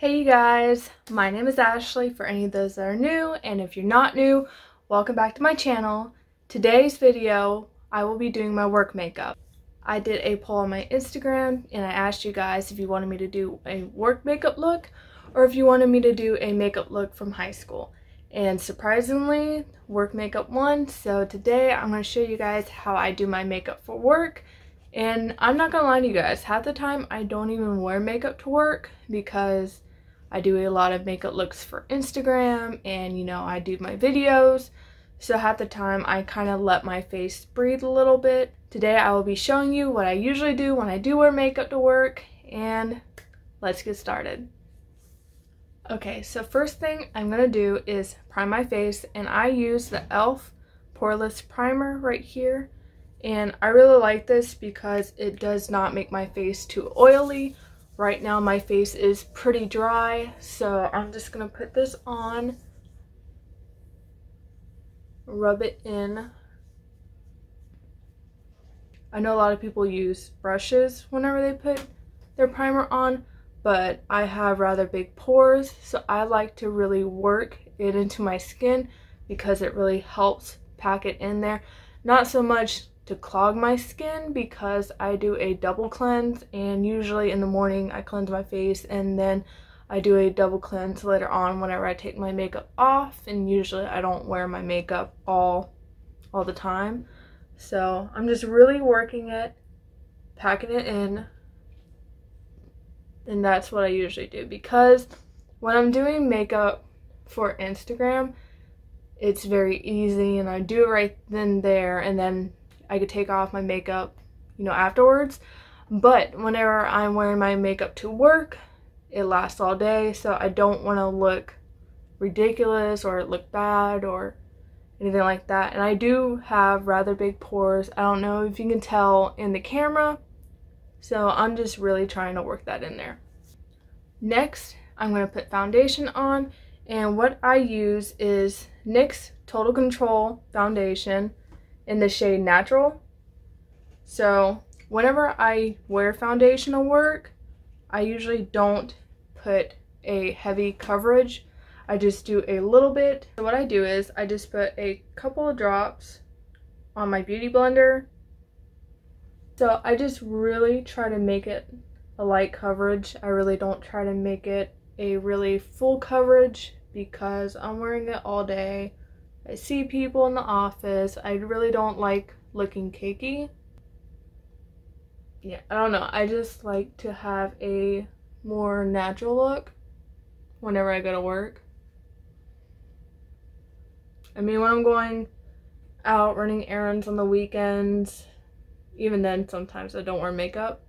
Hey you guys, my name is Ashley for any of those that are new, and if you're not new, welcome back to my channel. Today's video, I will be doing my work makeup. I did a poll on my Instagram and I asked you guys if you wanted me to do a work makeup look or if you wanted me to do a makeup look from high school. And surprisingly, work makeup won, so today I'm going to show you guys how I do my makeup for work. And I'm not gonna lie to you guys, half the time I don't even wear makeup to work because I do a lot of makeup looks for Instagram and I do my videos. So half the time I kind of let my face breathe a little bit. Today I will be showing you what I usually do when I do wear makeup to work, and let's get started. Okay, so first thing I'm gonna do is prime my face, and I use the e.l.f. Poreless Primer right here. And I really like this because it does not make my face too oily. Right now my face is pretty dry, so I'm just going to put this on, rub it in. I know a lot of people use brushes whenever they put their primer on, but I have rather big pores, so I like to really work it into my skin because it really helps pack it in there. Not so much to clog my skin because I do a double cleanse, and usually in the morning I cleanse my face and then I do a double cleanse later on whenever I take my makeup off, and usually I don't wear my makeup all the time. So I'm just really working it, packing it in, and that's what I usually do because when I'm doing makeup for Instagram, it's very easy and I do it right then and there, and then I could take off my makeup, afterwards. But whenever I'm wearing my makeup to work, it lasts all day, so I don't want to look ridiculous or look bad or anything like that. And I do have rather big pores. I don't know if you can tell in the camera, so I'm just really trying to work that in there. Next, I'm going to put foundation on, and what I use is NYX Total Control Foundation in the shade Natural. So whenever I wear foundation to work, I usually don't put a heavy coverage. I just do a little bit. So what I do is I just put a couple of drops on my beauty blender. So I just really try to make it a light coverage. I really don't try to make it a really full coverage because I'm wearing it all day. I see people in the office. I really don't like looking cakey. Yeah, I don't know. I just like to have a more natural look whenever I go to work. I mean, when I'm going out running errands on the weekends, even then sometimes I don't wear makeup.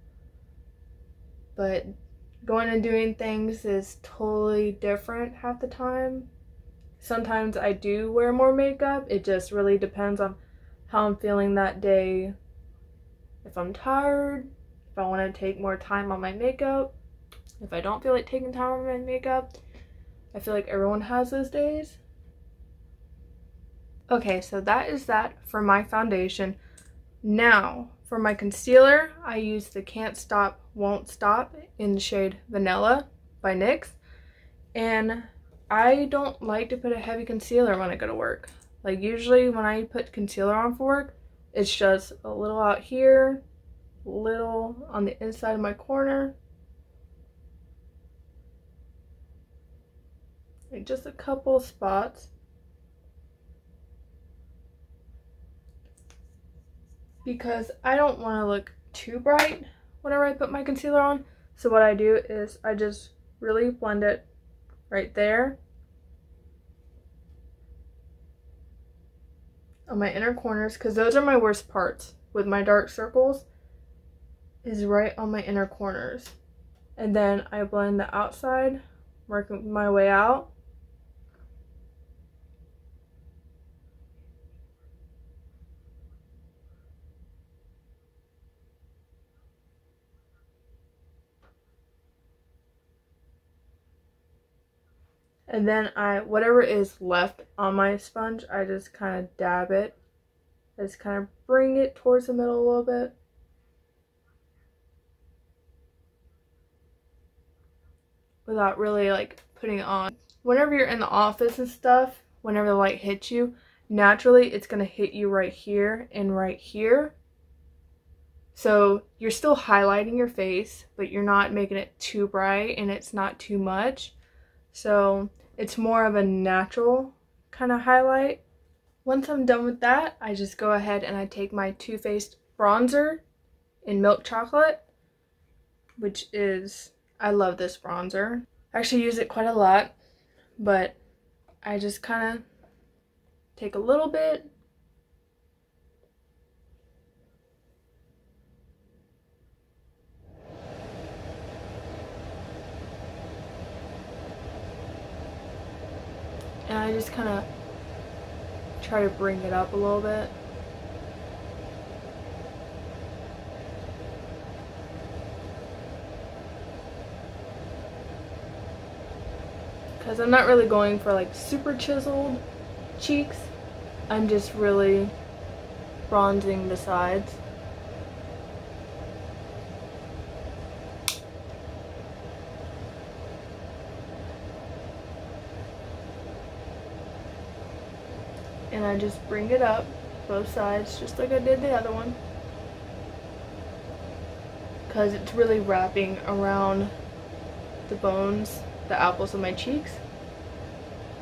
But going and doing things is totally different half the time. Sometimes I do wear more makeup. It just really depends on how I'm feeling that day. If I'm tired, if I want to take more time on my makeup, if I don't feel like taking time on my makeup. I feel like everyone has those days. Okay, so that is that for my foundation. Now, for my concealer, I use the Can't Stop, Won't Stop in the shade Vanilla by NYX. And I don't like to put a heavy concealer when I go to work. Like usually when I put concealer on for work, it's just a little out here, a little on the inside of my corner. Like just a couple spots. Because I don't want to look too bright whenever I put my concealer on. So what I do is I just really blend it right there on my inner corners, because those are my worst parts with my dark circles, is right on my inner corners. And then I blend the outside, working my way out. And then whatever is left on my sponge, I just kind of dab it. I just kind of bring it towards the middle a little bit. without really like putting it on. Whenever you're in the office and stuff, whenever the light hits you, naturally it's going to hit you right here and right here. So you're still highlighting your face, but you're not making it too bright and it's not too much. So it's more of a natural kind of highlight. Once I'm done with that, I just go ahead and I take my Too Faced bronzer in Milk Chocolate, which is, I love this bronzer. I actually use it quite a lot, but I just kind of take a little bit and I just kind of try to bring it up a little bit. Because I'm not really going for like super chiseled cheeks. I'm just really bronzing the sides. And I just bring it up both sides just like I did the other one, because it's really wrapping around the bones, the apples of my cheeks.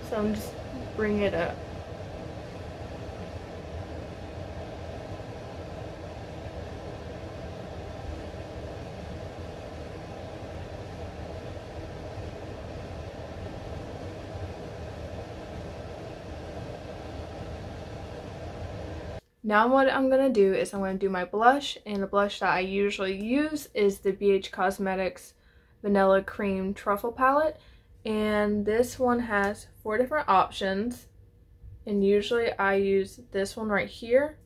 So I'm just bringing it up. Now what I'm going to do is I'm going to do my blush, and the blush that I usually use is the BH Cosmetics Vanilla Cream Truffle Palette, and this one has 4 different options, and usually I use this one right here,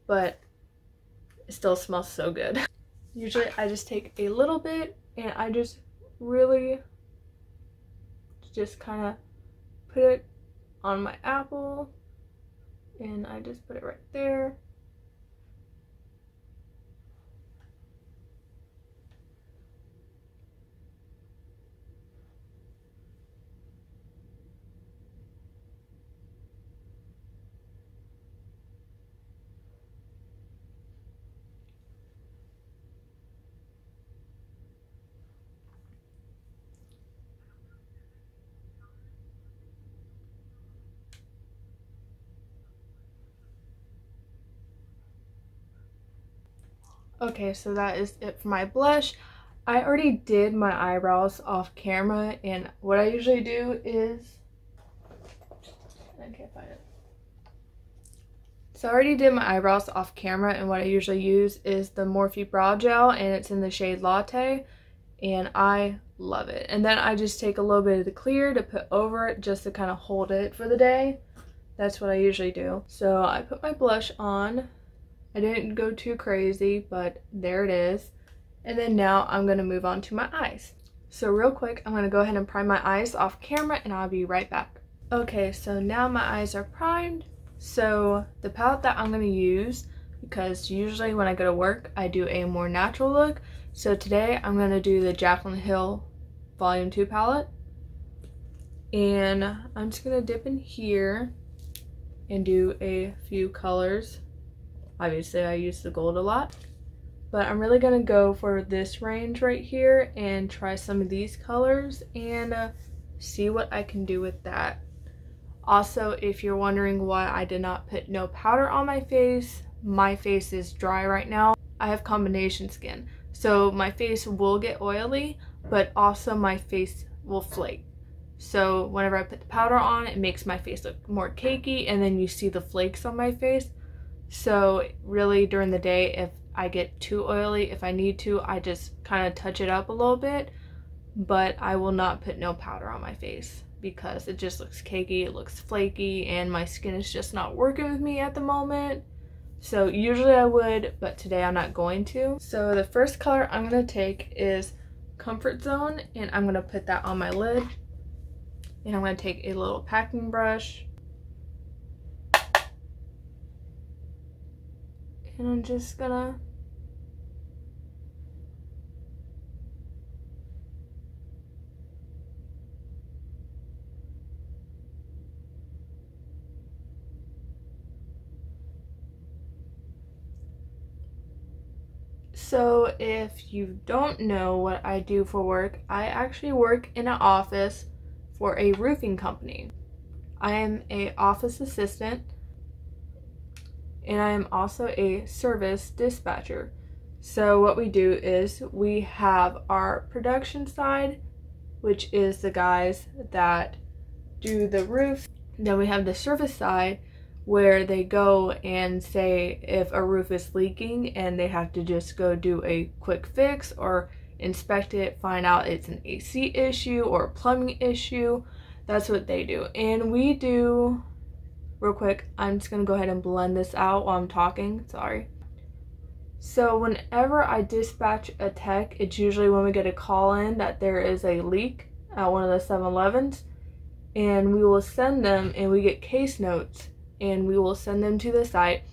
but it still smells so good. Usually I just take a little bit and I just really just kind of put it on my apple. And I just put it right there. Okay, so that is it for my blush. I already did my eyebrows off camera, and what I usually do is, I can't find it. So I already did my eyebrows off camera, and what I usually use is the Morphe Brow Gel, and it's in the shade Latte, and I love it. And then I just take a little bit of the clear to put over it just to kind of hold it for the day. That's what I usually do. So I put my blush on. I didn't go too crazy, but there it is. And then now I'm going to move on to my eyes. So real quick, I'm going to go ahead and prime my eyes off camera, and I'll be right back. Okay, so now my eyes are primed. So the palette that I'm going to use, because usually when I go to work, I do a more natural look. So today I'm going to do the Jaclyn Hill Volume 2 palette. And I'm just going to dip in here and do a few colors. Obviously I use the gold a lot, but I'm really gonna go for this range right here and try some of these colors and see what I can do with that. Also, if you're wondering why I did not put no powder on my face is dry right now. I have combination skin, so my face will get oily, but also my face will flake. So whenever I put the powder on, it makes my face look more cakey, and then you see the flakes on my face. So really during the day, if I get too oily, if I need to, I just kind of touch it up a little bit, but I will not put no powder on my face because it just looks cakey, it looks flaky, and my skin is just not working with me at the moment. So usually I would, but today I'm not going to. So the first color I'm going to take is Comfort Zone, and I'm going to put that on my lid. And I'm going to take a little packing brush. And I'm just gonna So if you don't know what I do for work, I actually work in an office for a roofing company. I am an office assistant, and I am also a service dispatcher. So what we do is we have our production side, which is the guys that do the roof. Then we have the service side, where they go and say if a roof is leaking and they have to just go do a quick fix or inspect it, find out it's an AC issue or a plumbing issue. That's what they do. And we do, real quick, I'm just gonna go ahead and blend this out while I'm talking, sorry. So whenever I dispatch a tech, it's usually when we get a call in that there is a leak at one of the 7-Elevens, and we will send them, and we get case notes, and we will send them to the site.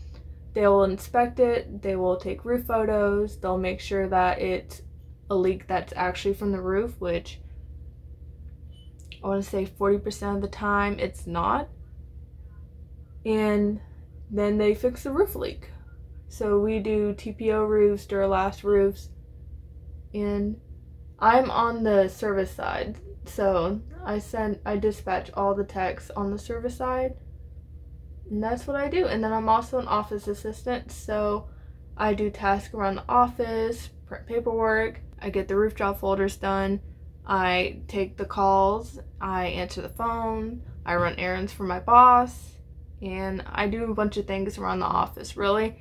They will inspect it, they will take roof photos, they'll make sure that it's a leak that's actually from the roof, which I want to say 40% of the time it's not. And then they fix the roof leak. So we do TPO roofs, Duralast roofs, and I'm on the service side. So I dispatch all the techs on the service side, and that's what I do. And then I'm also an office assistant, so I do tasks around the office, print paperwork, I get the roof job folders done, I take the calls, I answer the phone, I run errands for my boss, and I do a bunch of things around the office, really.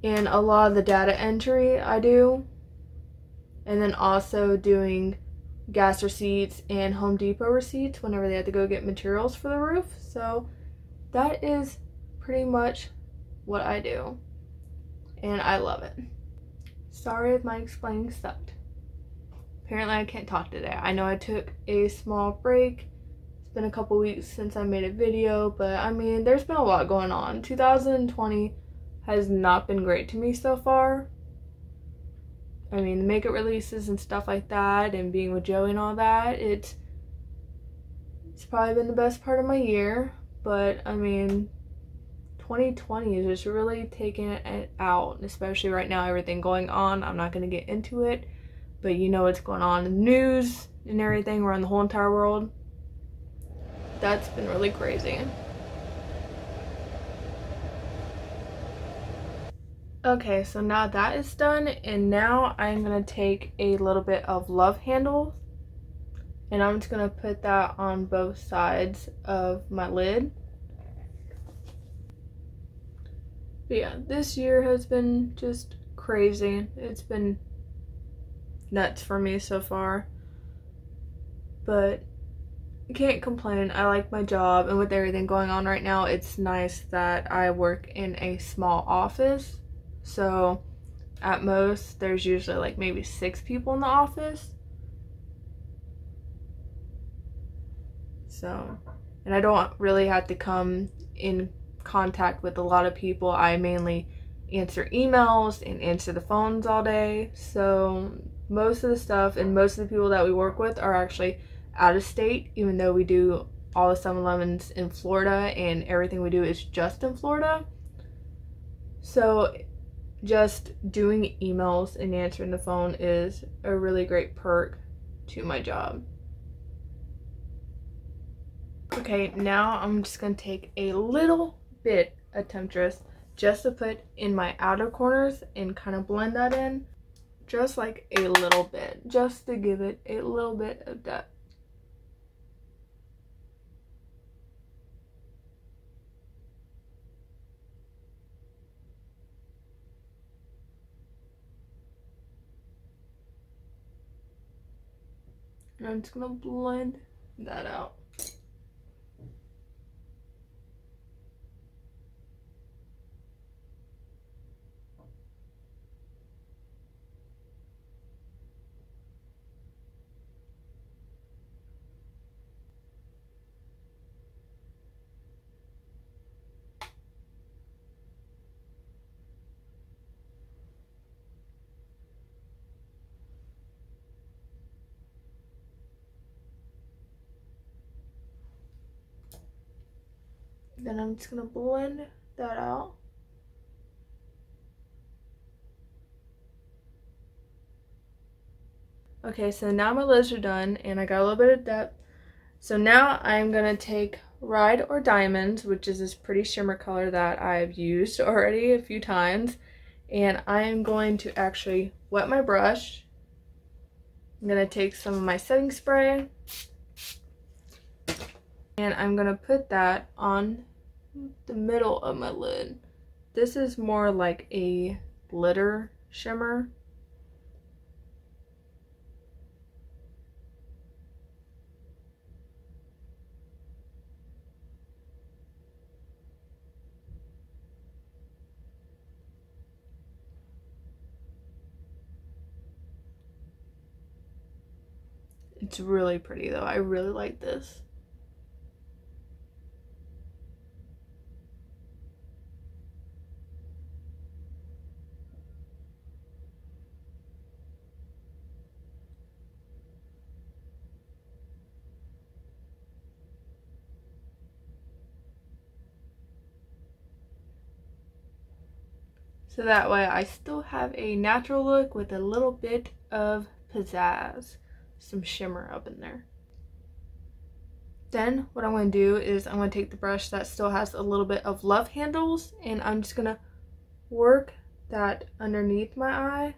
And a lot of the data entry I do, and then also doing gas receipts and Home Depot receipts whenever they have to go get materials for the roof. So that is pretty much what I do, and I love it. Sorry if my explaining sucked. Apparently I can't talk today. I know I took a small break. It's been a couple weeks since I made a video, but I mean, there's been a lot going on. 2020 has not been great to me so far. I mean, the makeup releases and stuff like that, and being with Joey and all that, it's probably been the best part of my year. But I mean, 2020 is just really taking it out, especially right now, everything going on. I'm not going to get into it, but you know what's going on in the news and everything around the whole entire world. That's been really crazy. Okay, so now that is done, and now I'm going to take a little bit of love handle, and I'm just going to put that on both sides of my lid. But yeah, this year has been just crazy. It's been nuts for me so far, but I can't complain. I like my job, and with everything going on right now, it's nice that I work in a small office. So at most there's usually like maybe 6 people in the office. So, and I don't really have to come in contact with a lot of people. I mainly answer emails and answer the phones all day. So most of the stuff and most of the people that we work with are actually out of state, even though we do all the 7-Elevens in Florida and everything we do is just in Florida. So just doing emails and answering the phone is a really great perk to my job. Okay, now I'm just gonna take a little bit of Temptress just to put in my outer corners and kind of blend that in, just like a little bit, just to give it a little bit of depth. And I'm just gonna blend that out. Then I'm just gonna blend that out. Okay, so now my lids are done and I got a little bit of depth. So now I'm going to take Ride or Diamonds, which is this pretty shimmer color that I've used already a few times. And I am going to actually wet my brush. I'm going to take some of my setting spray. And I'm going to put that on the middle of my lid. This is more like a glitter shimmer. It's really pretty though. I really like this. So that way I still have a natural look with a little bit of pizzazz, some shimmer up in there. Then what I'm going to do is I'm going to take the brush that still has a little bit of love handles and I'm just going to work that underneath my eye.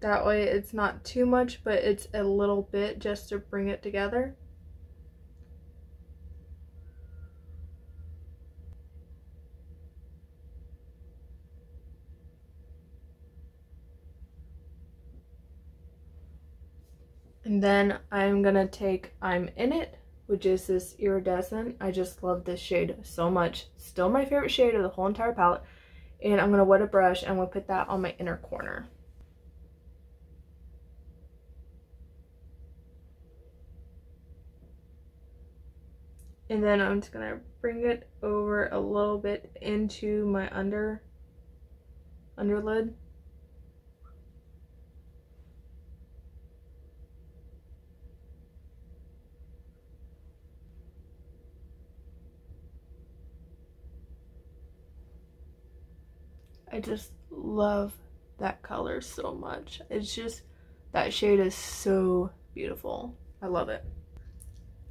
That way it's not too much, but it's a little bit just to bring it together. And then I'm gonna take I'm In It, which is this iridescent. I just love this shade so much. Still my favorite shade of the whole entire palette. And I'm gonna wet a brush and I'm gonna put that on my inner corner. And then I'm just gonna bring it over a little bit into my underlid. I just love that color so much. It's just, that shade is so beautiful. I love it.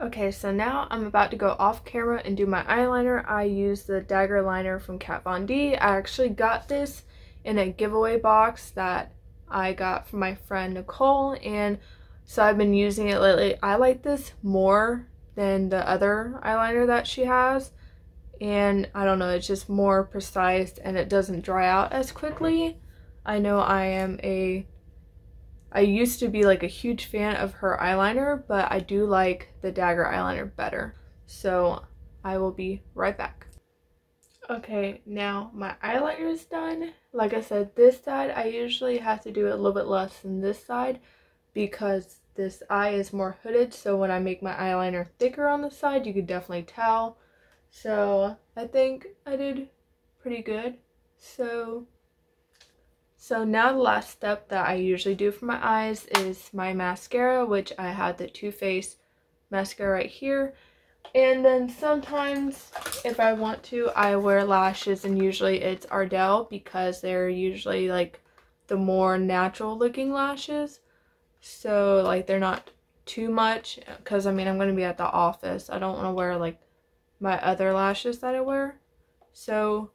Okay, so now I'm about to go off camera and do my eyeliner. I use the Dagger liner from Kat Von D. I actually got this in a giveaway box that I got from my friend Nicole, and so I've been using it lately. I like this more than the other eyeliner that she has. And I don't know, it's just more precise and it doesn't dry out as quickly. I know I used to be like a huge fan of her eyeliner, but I do like the Dagger eyeliner better. So I will be right back. Okay, now my eyeliner is done. Like I said, this side I usually have to do it a little bit less than this side because this eye is more hooded, so when I make my eyeliner thicker on the side, you could definitely tell. So I think I did pretty good. So now the last step that I usually do for my eyes is my mascara, which I have the Too Faced mascara right here. And then sometimes if I want to, I wear lashes, and usually it's Ardell because they're usually like the more natural looking lashes. So like they're not too much, because I mean I'm going to be at the office. I don't want to wear like my other lashes that I wear. So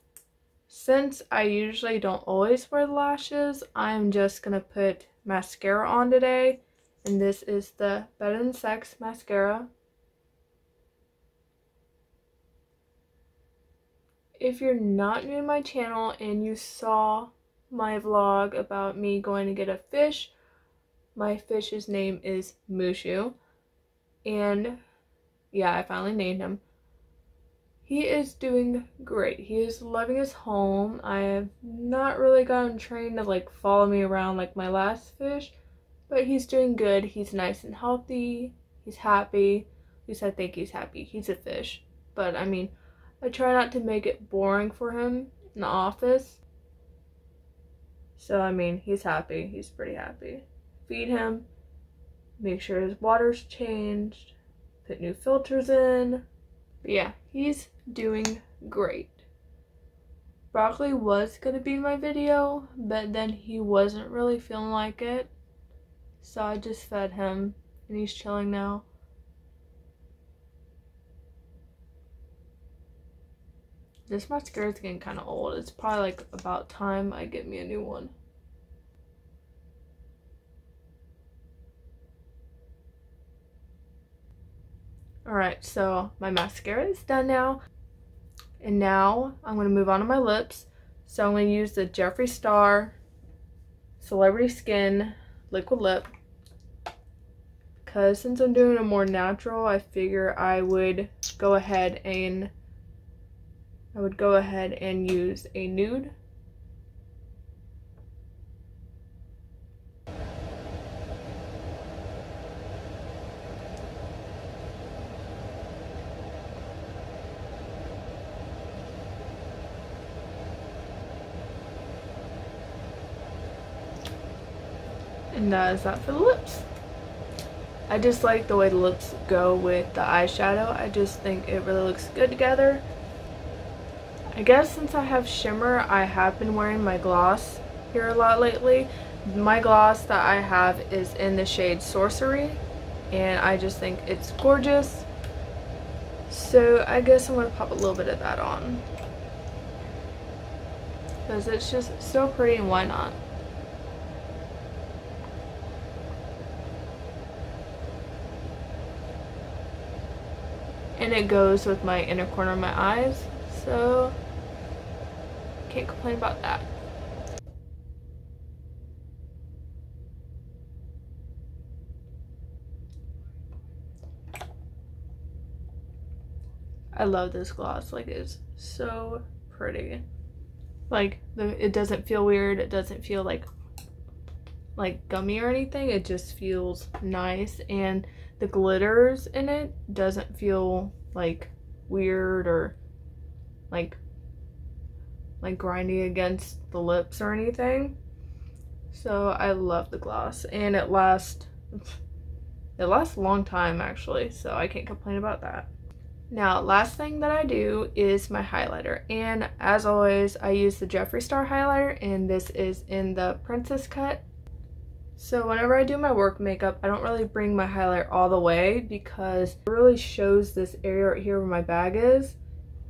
since I usually don't always wear the lashes, I'm just gonna put mascara on today, and this is the Better Than Sex mascara. If you're not new to my channel and you saw my vlog about me going to get a fish, my fish's name is Mushu, and yeah, I finally named him. He is doing great. He is loving his home. I have not really gotten trained to like follow me around like my last fish, but he's doing good. He's nice and healthy. He's happy. At least I think he's happy. He's a fish. But I mean, I try not to make it boring for him in the office. So I mean, he's happy. He's pretty happy. Feed him. Make sure his water's changed. Put new filters in. But yeah, he's doing great. Broccoli was gonna be in my video, but then he wasn't really feeling like it. So I just fed him and he's chilling now. This mascara is getting kind of old. It's probably like about time I get me a new one. Alright, so my mascara is done now. And now I'm going to move on to my lips. So I'm going to use the Jeffree Star Celebrity Skin Liquid Lip. Because since I'm doing a more natural, I figure I would go ahead and use a nude. And that is that for the lips. I just like the way the lips go with the eyeshadow. I just think it really looks good together. I guess since I have shimmer, I have been wearing my gloss here a lot lately. My gloss that I have is in the shade Sorcery, and I just think it's gorgeous. So I guess I'm going to pop a little bit of that on, because it's just so pretty, and why not? And it goes with my inner corner of my eyes, so can't complain about that. I love this gloss. Like, it's so pretty. Like, it doesn't feel weird. It doesn't feel like gummy or anything. It just feels nice, and the glitters in it doesn't feel like weird or like grinding against the lips or anything. So I love the gloss, and it lasts a long time actually, so I can't complain about that. Now, last thing that I do is my highlighter, and as always I use the Jeffree Star highlighter, and this is in the Princess Cut. So whenever I do my work makeup, I don't really bring my highlighter all the way because it really shows this area right here where my bag is,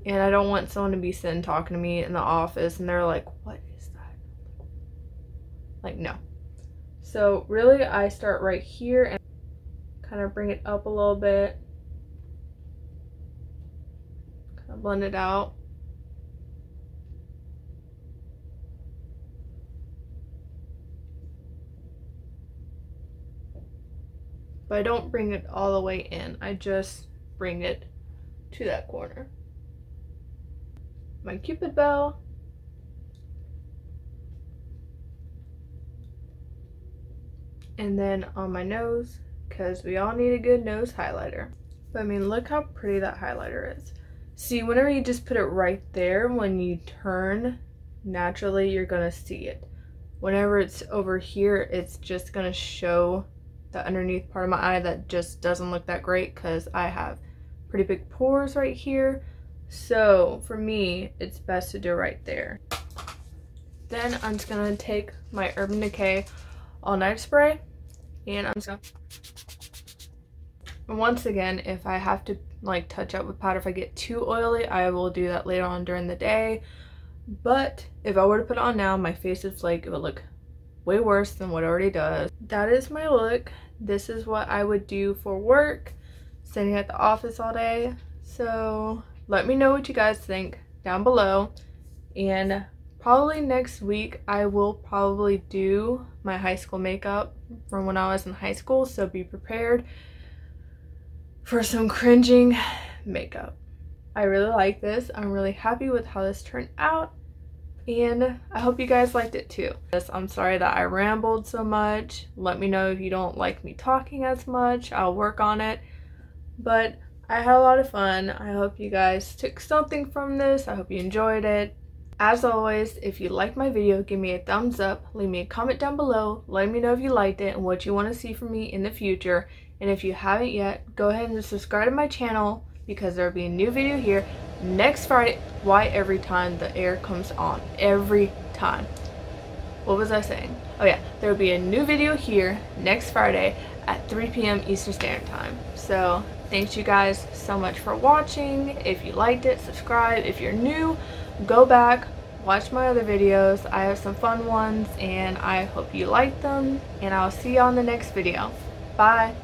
and I don't want someone to be sitting talking to me in the office and they're like, what is that? Like, no. So really I start right here and kind of bring it up a little bit, kind of blend it out. But I don't bring it all the way in. I just bring it to that corner. My Cupid bow. And then on my nose, because we all need a good nose highlighter. But I mean, look how pretty that highlighter is. See, whenever you just put it right there, when you turn, naturally you're gonna see it. Whenever it's over here, it's just gonna show the underneath part of my eye that just doesn't look that great because I have pretty big pores right here. So for me, it's best to do it right there. Then I'm just gonna take my Urban Decay All Night Spray, and I'm just gonna, and once again, if I have to like touch up with powder, if I get too oily, I will do that later on during the day. But if I were to put it on now, my face is like, it would look way worse than what it already does. That is my look. This is what I would do for work, sitting at the office all day. So let me know what you guys think down below, and probably next week I will probably do my high school makeup from when I was in high school, so be prepared for some cringing makeup. I really like this. I'm really happy with how this turned out, and I hope you guys liked it too. I'm sorry that I rambled so much. Let me know if you don't like me talking as much. I'll work on it. But I had a lot of fun. I hope you guys took something from this. I hope you enjoyed it. As always, if you liked my video, give me a thumbs up. Leave me a comment down below. Let me know if you liked it and what you want to see from me in the future. And if you haven't yet, go ahead and subscribe to my channel, because there will be a new video here next Friday. Why every time the air comes on? Every time. what was I saying? Oh yeah, there will be a new video here next Friday at 3 p.m. Eastern Standard Time. So thanks you guys so much for watching. If you liked it, subscribe. If you're new, go back, watch my other videos. I have some fun ones and I hope you like them, and I'll see you on the next video. Bye.